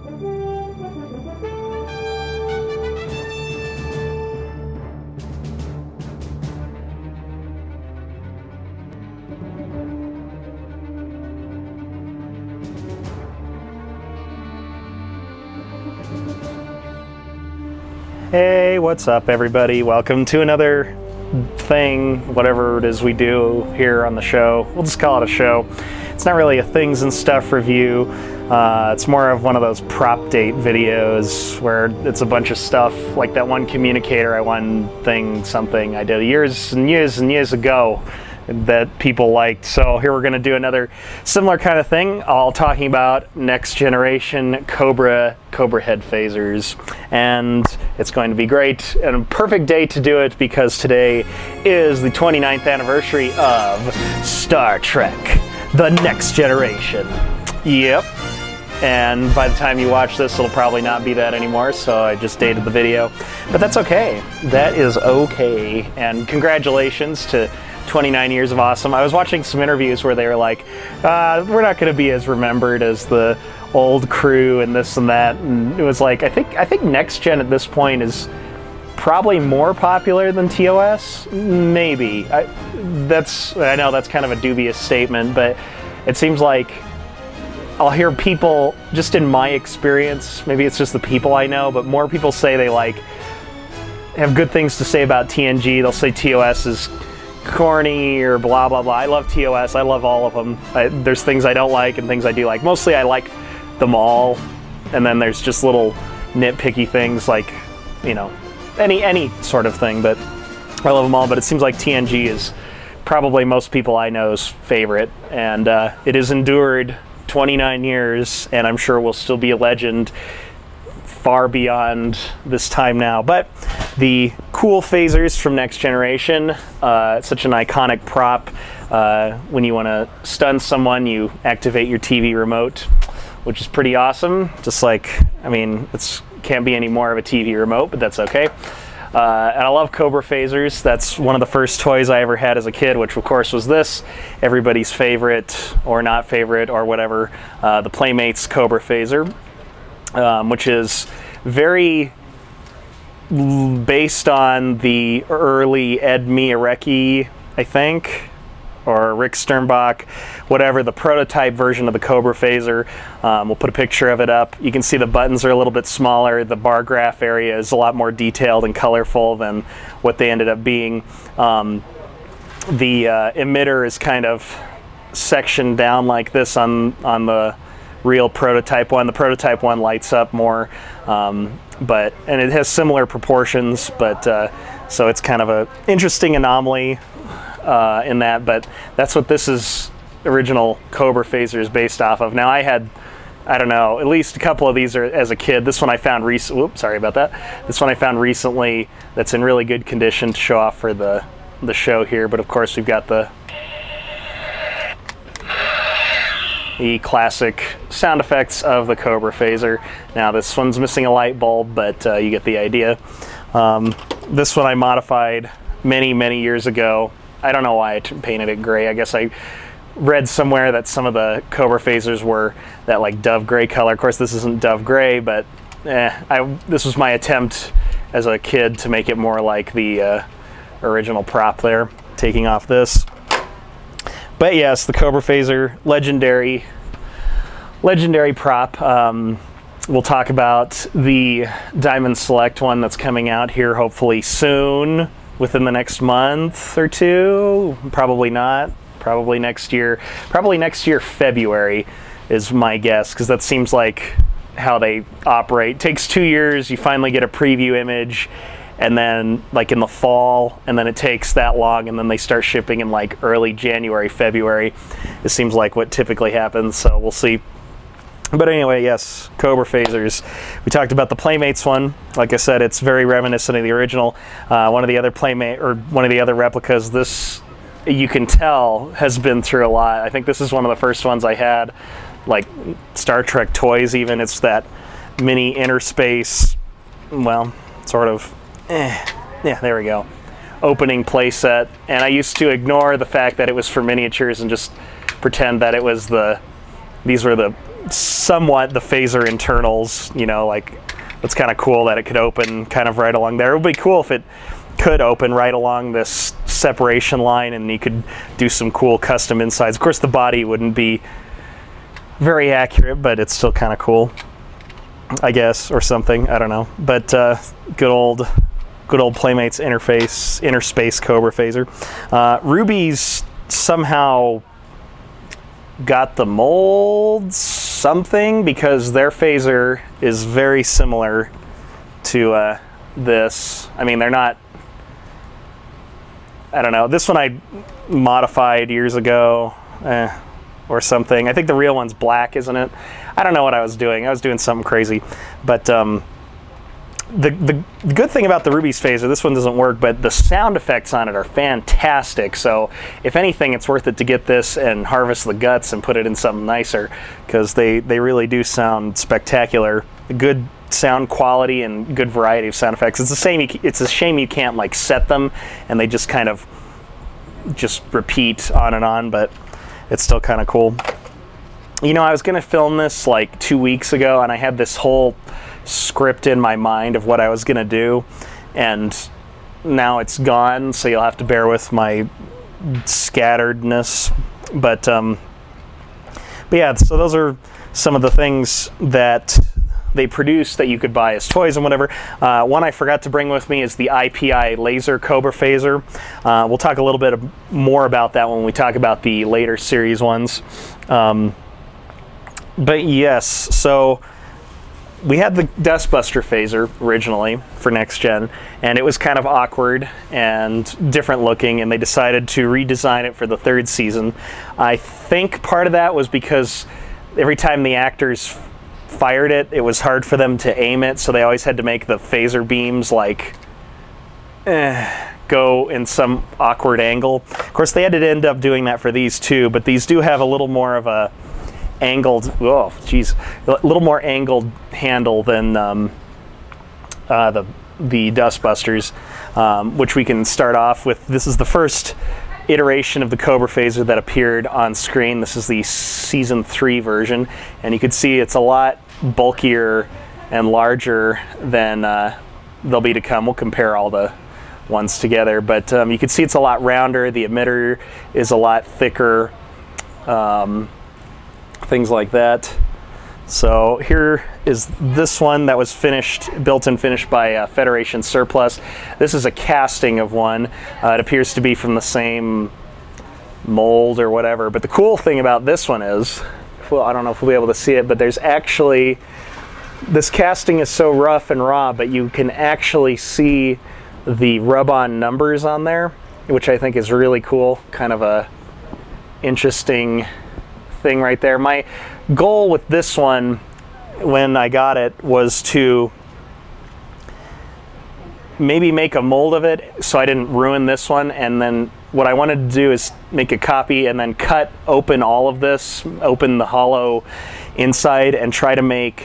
Hey, what's up everybody? Welcome to another thing, whatever it is we do here on the show. We'll just call it a show. It's not really a things and stuff review. It's more of one of those Propdate videos where it's a bunch of stuff like that one communicator, something I did years and years and years ago that people liked. So here we're going to do another similar kind of thing, all talking about next generation Cobrahead phasers, and it's going to be great and a perfect day to do it because today is the 29th anniversary of Starchwreck, the next generation. Yep. And by the time you watch this, it'll probably not be that anymore, so I just dated the video. But that's okay. That is okay. And congratulations to 29 years of awesome. I was watching some interviews where they were like, we're not going to be as remembered as the old crew and this and that. And it was like, I think Next Gen at this point is probably more popular than TOS. Maybe. I know that's kind of a dubious statement, but it seems like I'll hear people, just in my experience, maybe it's just the people I know, but more people say they have good things to say about TNG. They'll say TOS is corny or blah blah blah. I love TOS. I love all of them. There's things I don't like and things I do like. Mostly I like them all, and then there's just little nitpicky things like, you know, any sort of thing, but I love them all. But it seems like TNG is probably most people I know's favorite, and it has endured 29 years, and I'm sure will still be a legend far beyond this time now. But the cool phasers from Next Generation, it's such an iconic prop. When you want to stun someone, you activate your TV remote, which is pretty awesome. Just like, I mean, it can't be any more of a TV remote, but that's okay. And I love Cobra Phasers. That's one of the first toys I ever had as a kid, which of course was this, everybody's favorite, or not favorite, or whatever, the Playmates Cobra Phaser. Which is very based on the early Ed Miyareki, I think, or Rick Sternbach, whatever, the prototype version of the Cobra Phaser. We'll put a picture of it up. You can see the buttons are a little bit smaller. The bar graph area is a lot more detailed and colorful than what they ended up being. The emitter is kind of sectioned down like this on the real prototype one. The prototype one lights up more, and it has similar proportions, but so it's kind of a interesting anomaly in that. But that's what this is, original Cobra Phaser is based off of. Now I had, I don't know, at least a couple of these as a kid. This one I found whoops, sorry about that. This one I found recently that's in really good condition to show off for the show here. But of course we've got the classic sound effects of the Cobra Phaser. Now this one's missing a light bulb, but you get the idea. This one I modified many years ago. I don't know why I painted it gray. I guess I read somewhere that some of the Cobra Phasers were that like dove gray color. Of course this isn't dove gray, but this was my attempt as a kid to make it more like the original prop there, taking off this. But yes, the Cobra Phaser, legendary prop. We'll talk about the Diamond Select one that's coming out here hopefully soon, within the next month or two. Probably not. Probably next year. Probably next year, February is my guess, because that seems like how they operate. It takes 2 years, you finally get a preview image, and then like in the fall, and then it takes that long, and then they start shipping in like early January, February. It seems like what typically happens, so we'll see. But anyway, yes, Cobra Phasers. We talked about the Playmates one. Like I said, it's very reminiscent of the original. One of the other replicas, this you can tell has been through a lot. I think this is one of the first ones I had, like Star Trek toys even. It's that mini inner space, well, sort of, yeah, there we go, opening playset. And I used to ignore the fact that it was for miniatures and just pretend that it was these were the somewhat the phaser internals, you know, like it's kind of cool that it could open kind of right along there. It would be cool if it could open right along this separation line and you could do some cool custom insides. Of course, the body wouldn't be very accurate, but it's still kind of cool, I guess, or something. I don't know. But good old Playmates inner space Cobra Phaser. Ruby's somehow got the mold something, because their phaser is very similar to this. I mean, they're not, I don't know. This one I modified years ago or something. I think the real one's black, isn't it? I don't know what I was doing. I was doing something crazy. But the good thing about the Ruby's phaser, this one doesn't work, but the sound effects on it are fantastic. So if anything, it's worth it to get this and harvest the guts and put it in something nicer, because they really do sound spectacular. Good sound quality and good variety of sound effects. It's a shame you can't like set them and they just kind of just repeat on and on, but it's still kind of cool. You know, I was going to film this like 2 weeks ago, and I had this whole script in my mind of what I was going to do, and now it's gone, so you'll have to bear with my scatteredness. But yeah, so those are some of the things that they produce that you could buy as toys and whatever. One I forgot to bring with me is the Ipi laser Cobra Phaser. We'll talk a little bit more about that when we talk about the later series ones. But yes, so we had the Dustbuster Phaser originally for Next Gen, and it was kind of awkward and different looking, and they decided to redesign it for the 3rd season. I think part of that was because every time the actors fired it, it was hard for them to aim it, so they always had to make the phaser beams like go in some awkward angle. Of course, they had to end up doing that for these too, but these do have a little more of a angled, oh geez, a little more angled handle than the Dustbusters, which we can start off with. This is the first iteration of the Cobra Phaser that appeared on screen. This is the season 3 version, and you can see it's a lot bulkier and larger than they'll be to come. We'll compare all the ones together, but you can see it's a lot rounder. The emitter is a lot thicker, things like that. So here is this one that was finished, built and finished by Federation Surplus. This is a casting of one. It appears to be from the same mold or whatever, but the cool thing about this one is, well, I don't know if we'll be able to see it, but there's actually, this casting is so rough and raw, but you can actually see the rub-on numbers on there, which I think is really cool. Kind of a interesting thing right there. My goal with this one when I got it was to maybe make a mold of it so I didn't ruin this one, and then what I wanted to do is make a copy and then cut open all of this, open the hollow inside, and try to make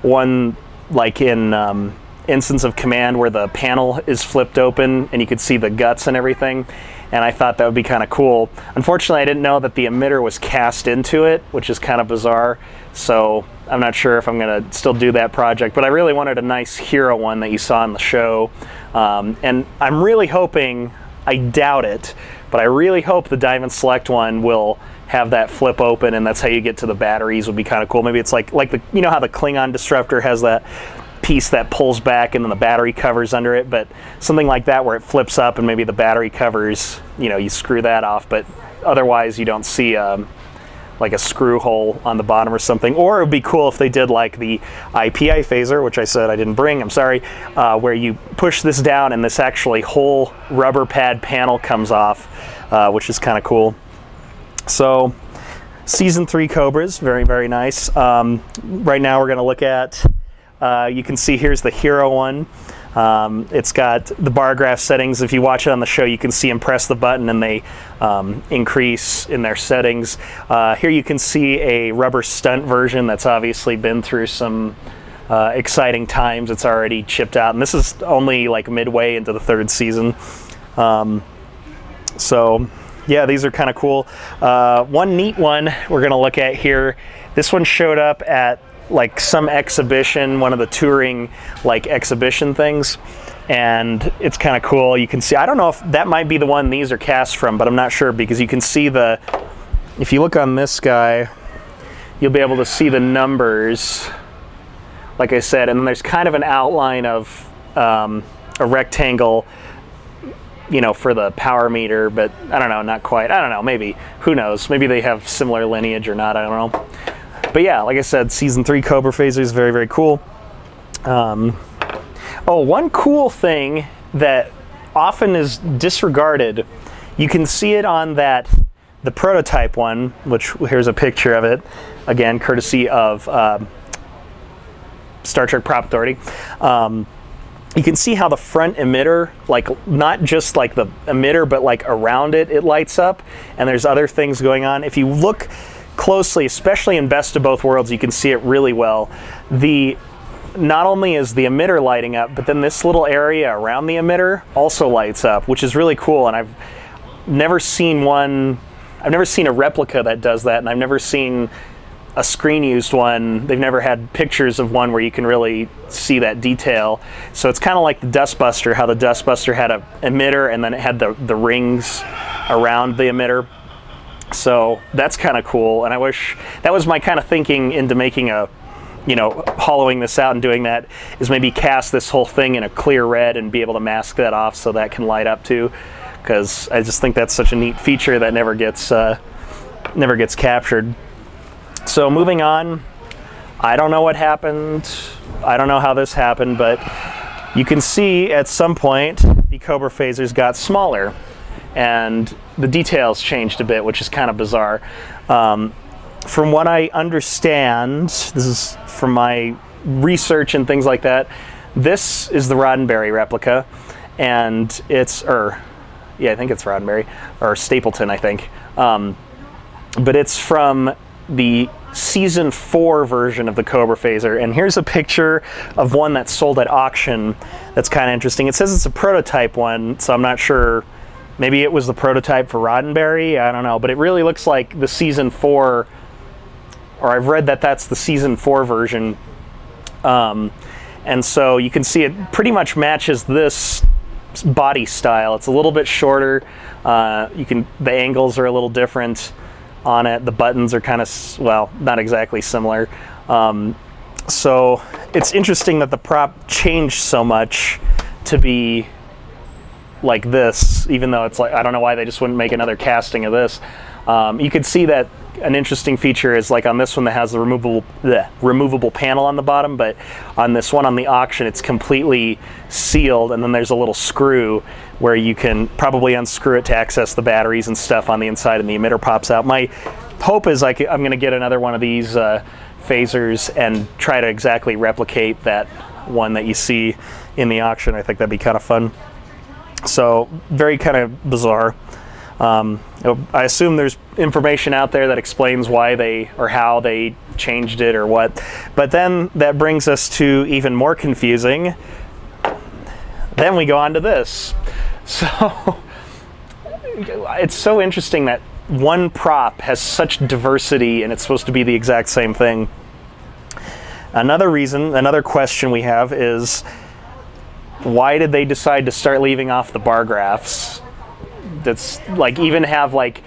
one like in Instance of Command where the panel is flipped open and you could see the guts and everything. And I thought that would be kind of cool. Unfortunately, I didn't know that the emitter was cast into it, which is kind of bizarre. So I'm not sure if I'm going to still do that project. But I really wanted a nice hero one that you saw in the show. And I'm really hoping, I doubt it, but I really hope the Diamond Select one will have that flip open, and that's how you get to the batteries. Would be kind of cool. Maybe it's like the, you know how the Klingon Disruptor has that piece that pulls back and then the battery covers under it, but something like that where it flips up and maybe the battery covers, you know, you screw that off, but otherwise you don't see like a screw hole on the bottom or something. Or it would be cool if they did like the Ipi Phaser, which I said I didn't bring, I'm sorry, where you push this down and this actually whole rubber pad panel comes off, which is kind of cool. So season 3 Cobras, very, very nice. Right now we're going to look at, you can see here's the hero one. It's got the bar graph settings. If you watch it on the show, you can see them press the button and they increase in their settings. Here you can see a rubber stunt version that's obviously been through some exciting times. It's already chipped out, and this is only like midway into the 3rd season. So yeah, these are kind of cool. One neat one we're going to look at here. This one showed up at like some exhibition, one of the touring like exhibition things, and it's kind of cool. You can see, I don't know if that might be the one these are cast from, but I'm not sure, because you can see the, if you look on this guy, you'll be able to see the numbers, like I said, and then there's kind of an outline of a rectangle, you know, for the power meter, but I don't know, not quite. I don't know, maybe, who knows? Maybe they have similar lineage or not, I don't know. But yeah, like I said, Season 3 Cobra Phasers is very, very cool. Oh, one cool thing that often is disregarded, you can see it on that, the prototype one, which here's a picture of it, again, courtesy of Star Trek Prop Authority. You can see how the front emitter, like not just like the emitter, but like around it, it lights up, and there's other things going on. If you look closely, especially in Best of Both Worlds, you can see it really well. Not only is the emitter lighting up, but then this little area around the emitter also lights up, which is really cool. And I've never seen one, I've never seen a replica that does that, and I've never seen a screen used one. They've never had pictures of one where you can really see that detail. So it's kind of like the Dustbuster, how the Dustbuster had an emitter and then it had the rings around the emitter. So that's kind of cool, and I wish, that was my kind of thinking into making a, you know, hollowing this out and doing that, is maybe cast this whole thing in a clear red and be able to mask that off so that can light up too, because I just think that's such a neat feature that never gets captured. So moving on, I don't know what happened, I don't know how this happened, but you can see at some point the Cobra Phasers got smaller and the details changed a bit, which is kind of bizarre. From what I understand, this is from my research and things like that, this is the Roddenberry Replica, and it's, yeah, I think it's Roddenberry, or Stapleton, I think. But it's from the Season 4 version of the Cobra Phaser, and here's a picture of one that's sold at auction that's kind of interesting. It says it's a prototype one, so I'm not sure, maybe it was the prototype for Roddenberry, I don't know, but it really looks like the Season 4, or I've read that that's the Season 4 version, and so you can see it pretty much matches this body style. It's a little bit shorter, the angles are a little different on it, the buttons are kind of, well, not exactly similar. So it's interesting that the prop changed so much to be like this, even though it's like, I don't know why they just wouldn't make another casting of this. You could see that an interesting feature is like on this one that has the removable panel on the bottom, but on this one on the auction it's completely sealed, and then there's a little screw where you can probably unscrew it to access the batteries and stuff on the inside, and the emitter pops out. My hope is I'm going to get another one of these phasers and try to exactly replicate that one that you see in the auction. I think that'd be kind of fun. So very kind of bizarre. I assume there's information out there that explains why they, or how they changed it or what, but then that brings us to even more confusing. Then we go on to this. So it's so interesting that one prop has such diversity and it's supposed to be the exact same thing. Another reason, another question we have is, why did they decide to start leaving off the bar graphs? That's like, even have like,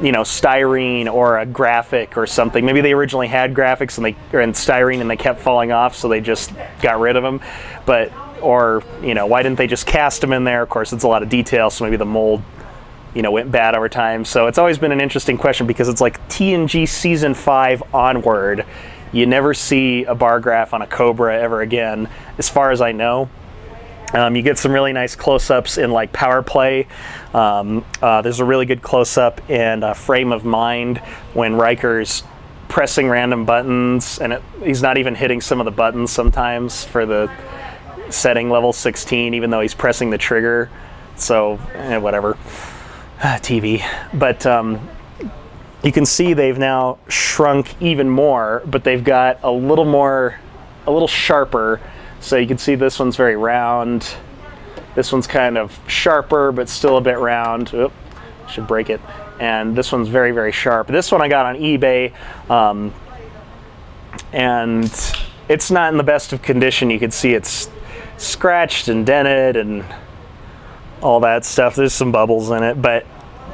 you know, styrene or a graphic or something. Maybe they originally had graphics and they, or in styrene, and they kept falling off, so they just got rid of them. But, or, you know, why didn't they just cast them in there? Of course, it's a lot of detail, so maybe the mold, you know, went bad over time. So it's always been an interesting question, because it's like TNG Season 5 onward, you never see a bar graph on a Cobra ever again, as far as I know. You get some really nice close-ups in like Power Play. There's a really good close-up in Frame of Mind when Riker's pressing random buttons, and he's not even hitting some of the buttons sometimes for the setting level 16, even though he's pressing the trigger. So, whatever. TV. But you can see they've now shrunk even more, but they've got a little sharper. So you can see this one's very round. This one's kind of sharper, but still a bit round. Oop, should break it. And this one's very, very sharp. This one I got on eBay, and it's not in the best of condition. You can see it's scratched and dented and all that stuff. There's some bubbles in it, but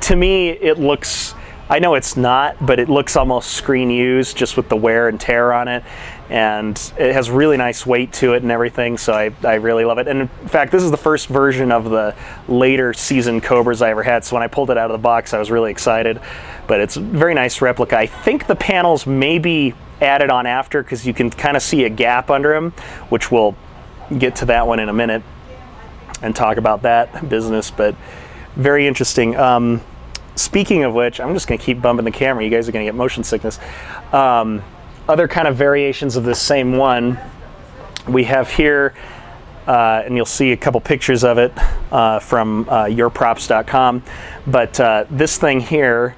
to me it looks, I know it's not, but it looks almost screen used just with the wear and tear on it, and it has really nice weight to it and everything, so I really love it. And in fact, this is the first version of the later season Cobras I ever had, so when I pulled it out of the box I was really excited. But it's a very nice replica. I think the panels may be added on after, because you can kind of see a gap under them, which we'll get to that one in a minute and talk about that business, but very interesting. Speaking of which, I'm just going to keep bumping the camera. You guys are going to get motion sickness. Other kind of variations of this same one we have here, and you'll see a couple pictures of it from yourprops.com. But this thing here,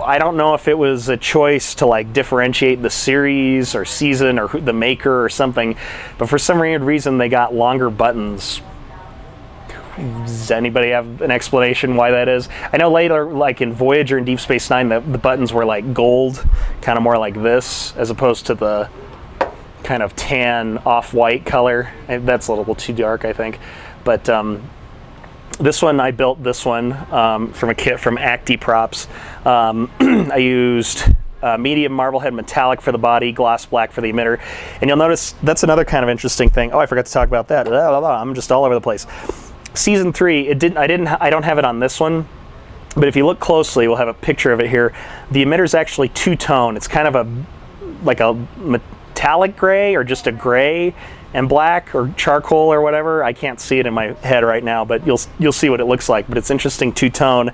I don't know if it was a choice to like differentiate the series or season or the maker or something, but for some weird reason they got longer buttons. Does anybody have an explanation why that is? I know later, like in Voyager and Deep Space Nine, the buttons were like gold, kind of more like this, as opposed to the kind of tan off-white color. That's a little too dark, I think. But this one, I built this one from a kit from Acti Props. I used medium Marblehead metallic for the body, gloss black for the emitter. And you'll notice that's another kind of interesting thing. Oh, I forgot to talk about that. I'm just all over the place. Season 3, I don't have it on this one, but if you look closely, we'll have a picture of it here. The emitter's actually two-tone. It's kind of like a metallic gray, or just a gray and black, or charcoal or whatever. I can't see it in my head right now, but you'll see what it looks like. But it's interesting two-tone.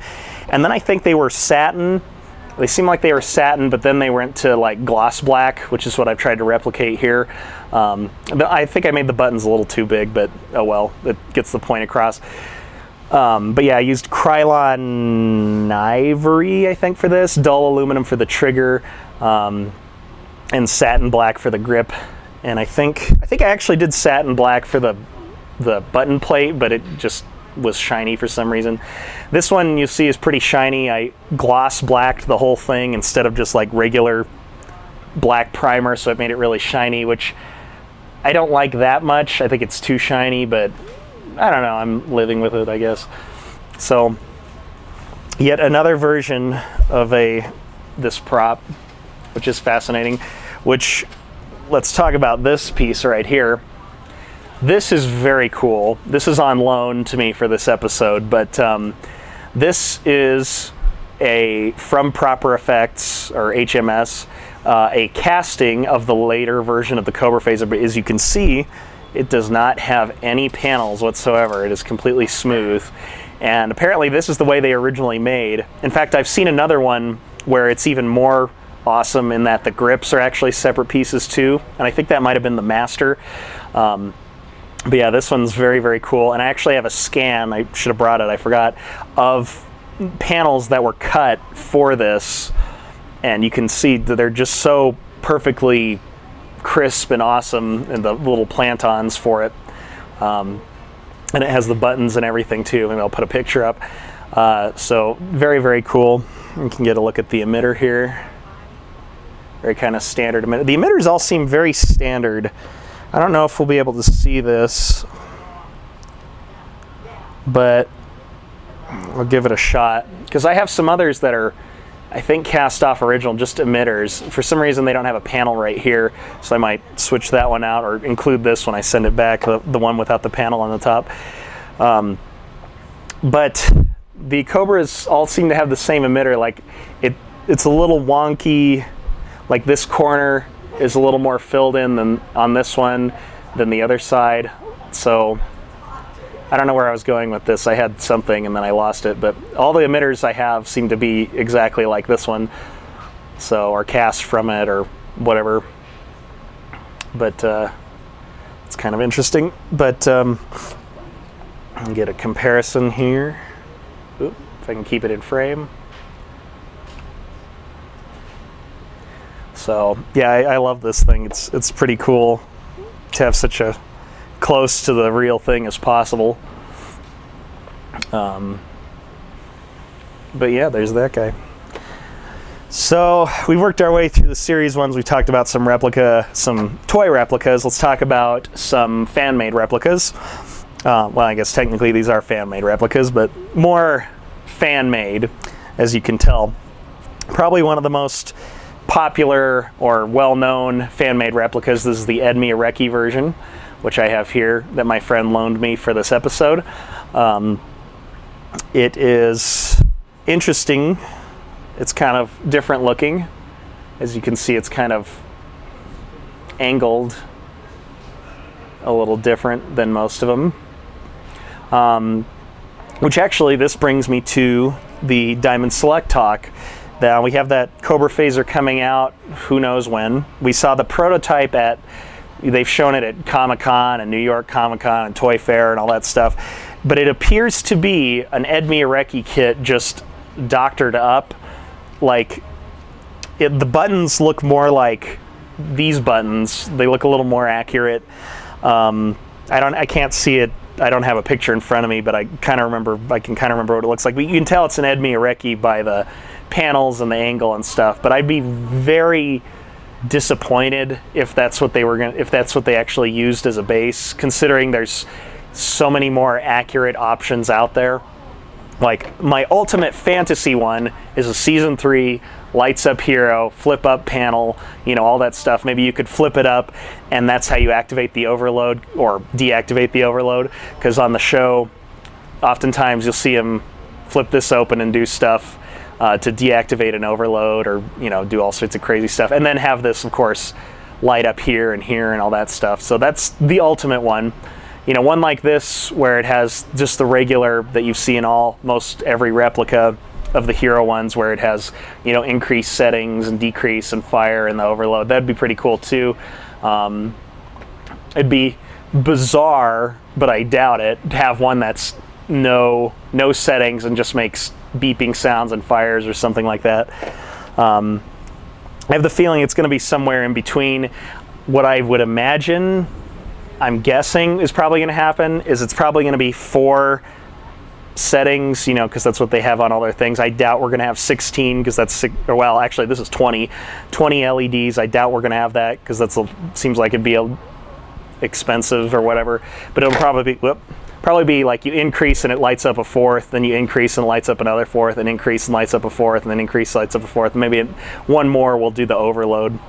And then I think they were satin. They seem like they were satin, but then they went to like gloss black, which is what I've tried to replicate here. I think I made the buttons a little too big, but oh well, it gets the point across. But yeah, I used Krylon ivory, I think, for this, dull aluminum for the trigger, and satin black for the grip. And I think I actually did satin black for the button plate, but it just was shiny for some reason. This one you see is pretty shiny. I gloss blacked the whole thing instead of just like regular black primer, so it made it really shiny, which I don't like that much. I think it's too shiny, but I don't know, I'm living with it, I guess. So yet another version of this prop, which is fascinating, which, let's talk about this piece right here. This is very cool. This is on loan to me for this episode, but this is from Proper Effects, or HMS, a casting of the later version of the Cobra Phaser, but as you can see, it does not have any panels whatsoever. It is completely smooth, and apparently this is the way they originally made. In fact, I've seen another one where it's even more awesome in that the grips are actually separate pieces too, and I think that might have been the master. But yeah, this one's very, very cool. And I actually have a scan, I should have brought it, I forgot, of panels that were cut for this. And you can see that they're just so perfectly crisp and awesome, and the little plantons for it. And it has the buttons and everything too. Maybe I'll put a picture up. So very, very cool. You can get a look at the emitter here. Very kind of standard emitter. The emitters all seem very standard. I don't know if we'll be able to see this, but I'll give it a shot, because I have some others that are, I think, cast off original, just emitters. For some reason they don't have a panel right here, so I might switch that one out or include this when I send it back, the one without the panel on the top. But the Cobras all seem to have the same emitter. Like it's a little wonky, like this corner is a little more filled in than on this one than the other side. So I don't know where I was going with this. I had something and then I lost it, but all the emitters I have seem to be exactly like this one, so, or cast from it or whatever. But it's kind of interesting. But I'll get a comparison here. Oop, if I can keep it in frame. So yeah, I love this thing. It's pretty cool to have such a close to the real thing as possible. But yeah, there's that guy. So we worked our way through the series ones. We talked about some toy replicas. Let's talk about some fan-made replicas. Well, I guess technically these are fan-made replicas, but more fan-made, as you can tell. Probably one of the most popular or well-known fan-made replicas. This is the Ipi Phaser version, which I have here that my friend loaned me for this episode. It is interesting. It's kind of different looking. As you can see, it's kind of angled a little different than most of them. Which actually, this brings me to the Diamond Select talk. Now we have that Cobra Phaser coming out, who knows when. We saw the prototype they've shown it at Comic-Con and New York Comic-Con and Toy Fair and all that stuff. But it appears to be an Ipi Phaser kit just doctored up. Like, the buttons look more like these buttons. They look a little more accurate. I can't see it. I don't have a picture in front of me, but I can kind of remember what it looks like. But you can tell it's an Ipi Phaser by the panels and the angle and stuff. But I'd be very disappointed if that's what they actually used as a base, considering there's so many more accurate options out there. Like, my ultimate fantasy one is a Season 3 lights up hero, flip up panel, you know, all that stuff. Maybe you could flip it up and that's how you activate the overload or deactivate the overload, because on the show oftentimes you'll see him flip this open and do stuff to deactivate an overload, or, you know, do all sorts of crazy stuff, and then have this, of course, light up here and all that stuff. So that's the ultimate one. You know, one like this where it has just the regular that you see in almost every replica of the hero ones, where it has, you know, increased settings and decrease and fire and the overload. That'd be pretty cool too. It'd be bizarre, but I doubt it, to have one that's no settings and just makes beeping sounds and fires or something like that. I have the feeling it's going to be somewhere in between. What I would imagine, I'm guessing, is probably going to happen is it's probably going to be 4 settings, you know, because that's what they have on all their things. I doubt we're going to have 16, because that's, or well, actually this is 20 LEDs. I doubt we're going to have that, because that seems like it'd be expensive or whatever. But it'll probably be like you increase and it lights up a 4th, then you increase and it lights up another 4th, and increase and lights up a 4th, and then increase lights up a 4th, and maybe one more will do the overload.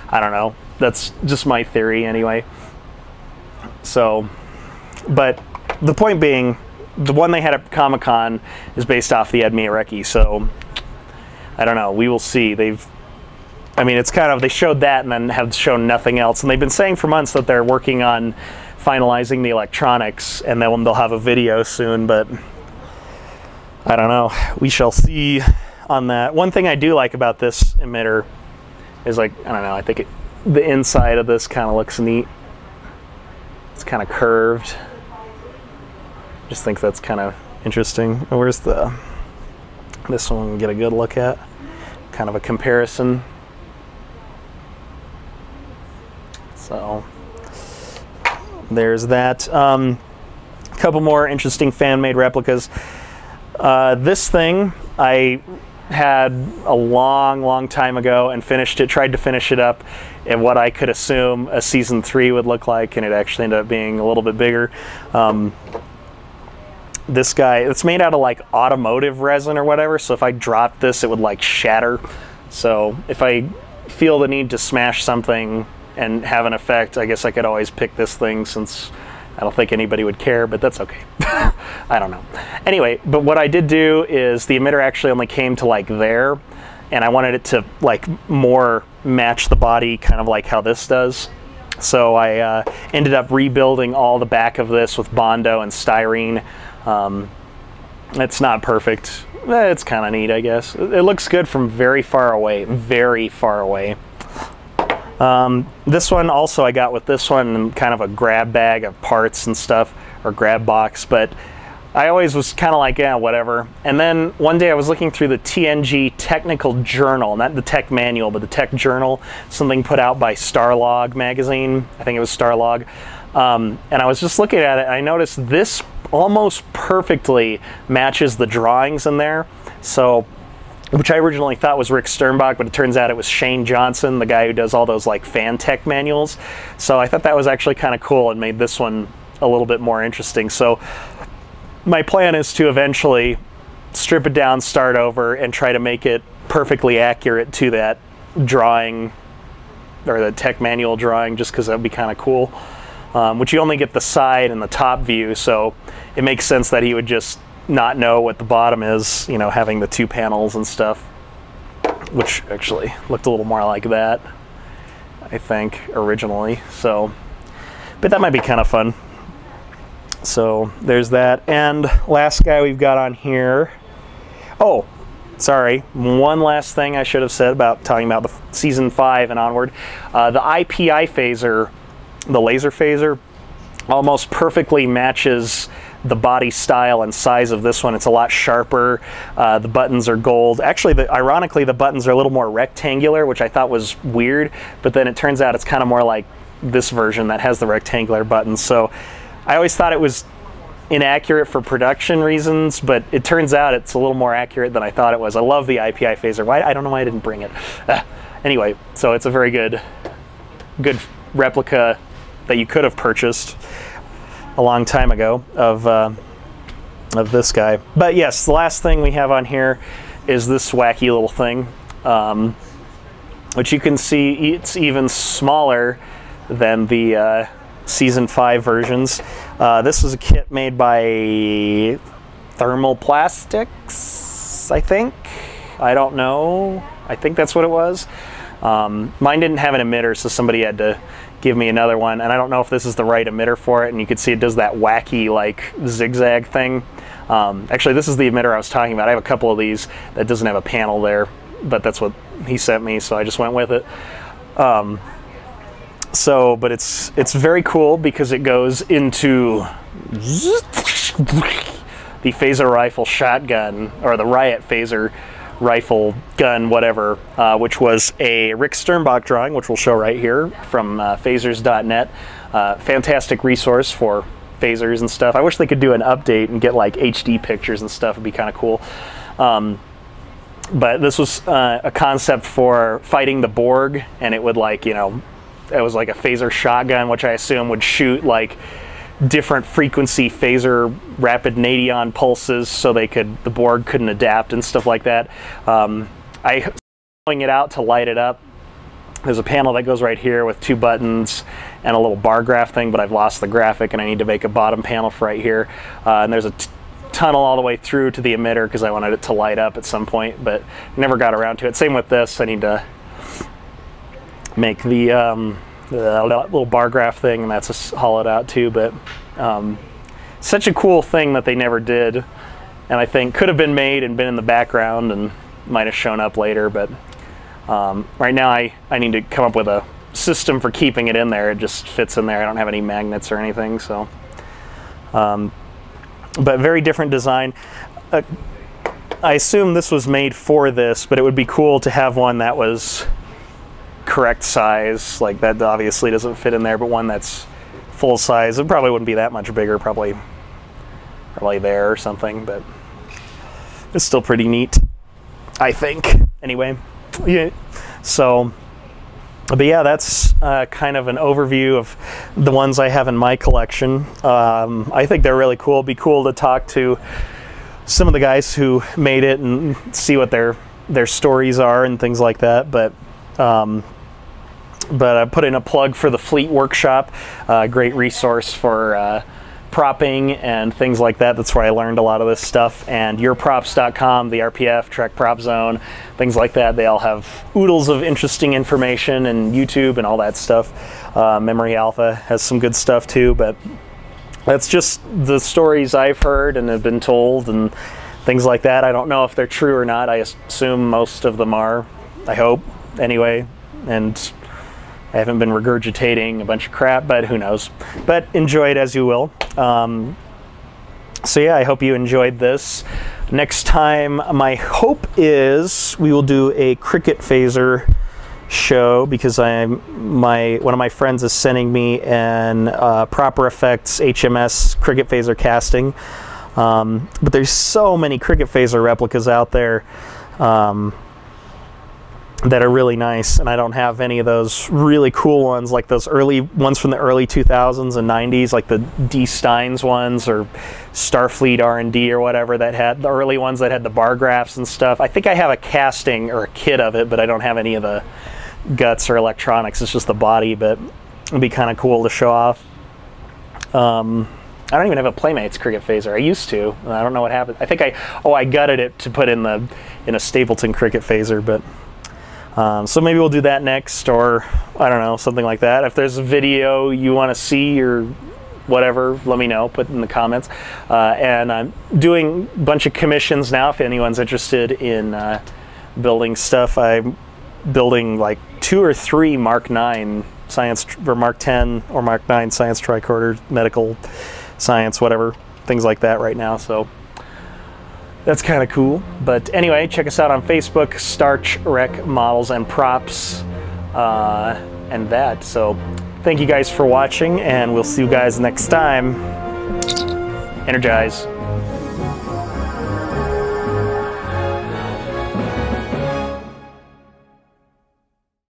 I don't know. That's just my theory anyway. So, but the point being, the one they had at Comic-Con is based off the Ipi Phaser, so I don't know. We will see. I mean, it's kind of, they showed that and then have shown nothing else, and they've been saying for months that they're working on finalizing the electronics, and then they'll have a video soon, but I don't know. We shall see on that. One thing I do like about this emitter is, like, I don't know, I think the inside of this kind of looks neat. It's kind of curved. Just think that's kind of interesting. Where's this one we can get a good look at? Kind of a comparison. So there's that. A couple more interesting fan-made replicas. This thing I had a long time ago and tried to finish it up in what I could assume a Season 3 would look like, and it actually ended up being a little bit bigger. This guy, it's made out of like automotive resin or whatever, so if I dropped this it would like shatter. So if I feel the need to smash something and have an effect, I guess I could always pick this thing, since I don't think anybody would care, but that's okay. I don't know. Anyway, but what I did do is the emitter actually only came to like there, and I wanted it to like more match the body, kind of like how this does. So I ended up rebuilding all the back of this with Bondo and styrene. It's not perfect. It's kind of neat, I guess. It looks good from very far away, very far away. This one also I got with this one in kind of a grab bag of parts and stuff, or grab box, but I always was kind of like, yeah, whatever. And then one day I was looking through the TNG technical journal, not the tech manual, but the tech journal, something put out by Starlog magazine. I think it was Starlog. And I was just looking at it, and I noticed this almost perfectly matches the drawings in there. So, which I originally thought was Rick Sternbach, but it turns out it was Shane Johnson, the guy who does all those like fan tech manuals. So I thought that was actually kind of cool and made this one a little bit more interesting. So my plan is to eventually strip it down, start over, and try to make it perfectly accurate to that drawing, or the tech manual drawing, just because that would be kind of cool. Which you only get the side and the top view, so it makes sense that he would just not know what the bottom is, you know, having the two panels and stuff, which actually looked a little more like that, I think, originally. So, but that might be kind of fun. So there's that. And last guy we've got on here. Oh, sorry, one last thing I should have said about talking about the season 5 and onward. The Ipi Phaser, the laser phaser, almost perfectly matches the body style and size of this one. It's a lot sharper. The buttons are gold. Actually, ironically, the buttons are a little more rectangular, which I thought was weird, but then it turns out it's kind of more like this version that has the rectangular buttons. So I always thought it was inaccurate for production reasons, but it turns out it's a little more accurate than I thought it was. I love the Ipi Phaser. Why? I don't know why I didn't bring it. Anyway, so it's a very good replica that you could have purchased a long time ago of this guy. But yes, the last thing we have on here is this wacky little thing, which you can see it's even smaller than the season 5 versions. This is a kit made by Thermal Plastics, I think. I don't know. I think that's what it was. Mine didn't have an emitter, so somebody had to give me another one, and I don't know if this is the right emitter for it, and you can see it does that wacky like zigzag thing. Actually, this is the emitter I was talking about. I have a couple of these that doesn't have a panel there, but that's what he sent me, so I just went with it. But it's very cool because it goes into the Phaser Rifle Shotgun, or the Riot Phaser Rifle Gun, whatever, which was a Rick Sternbach drawing, which we'll show right here from phasers.net. Fantastic resource for phasers and stuff. I wish they could do an update and get like HD pictures and stuff. It'd be kind of cool. But this was a concept for fighting the Borg, and it would, like, you know, it was like a phaser shotgun, which I assume would shoot like different frequency phaser rapid nadion pulses, so the Borg couldn't adapt and stuff like that. I pulling it out to light it up. There's a panel that goes right here with 2 buttons and a little bar graph thing, but I've lost the graphic and I need to make a bottom panel for right here. And there's a tunnel all the way through to the emitter because I wanted it to light up at some point, but never got around to it. Same with this. I need to make the little bar graph thing, and that's hollowed out too. But such a cool thing that they never did, and I think could have been made and been in the background and might have shown up later. But right now I need to come up with a system for keeping it in there. It just fits in there. I don't have any magnets or anything, so but very different design. I assume this was made for this, but it would be cool to have one that was correct size. Like, that obviously doesn't fit in there, but one that's full size. It probably wouldn't be that much bigger, probably there or something, but it's still pretty neat, I think. Anyway, yeah. So, but yeah, that's kind of an overview of the ones I have in my collection. I think they're really cool. It'd be cool to talk to some of the guys who made it and see what their stories are and things like that. But I put in a plug for the Fleet Workshop, a great resource for propping and things like that. That's where I learned a lot of this stuff. And yourprops.com, the RPF, Trek Prop Zone, things like that. They all have oodles of interesting information, and YouTube and all that stuff. Memory Alpha has some good stuff too, but that's just the stories I've heard and have been told and things like that. I don't know if they're true or not. I assume most of them are, I hope, anyway. And I haven't been regurgitating a bunch of crap, but who knows. But enjoy it as you will. So yeah, I hope you enjoyed this. Next time, my hope is we will do a Cricket Phaser show because one of my friends is sending me an Proper Effects HMS Cricket Phaser casting. But there's so many Cricket Phaser replicas out there that are really nice, and I don't have any of those really cool ones, like those early ones from the early 2000s and 90s, like the D. Steins ones or Starfleet R&D or whatever, that had the early ones that had the bar graphs and stuff. I think I have a casting or a kit of it, but I don't have any of the guts or electronics. It's just the body, but it'd be kind of cool to show off. I don't even have a Playmates Cricket Phaser. I used to. I don't know what happened. I think I gutted it to put in a Stapleton Cricket Phaser, but so maybe we'll do that next, or I don't know, something like that. If there's a video you want to see or whatever, let me know, put it in the comments. And I'm doing a bunch of commissions now if anyone's interested in building stuff. I'm building like 2 or 3 Mark 9 science, or Mark 10 or Mark 9 science tricorder, medical science, whatever, things like that right now. So that's kind of cool. But anyway, check us out on Facebook, Starchwreck Models and Props, and that. So thank you guys for watching, and we'll see you guys next time. Energize.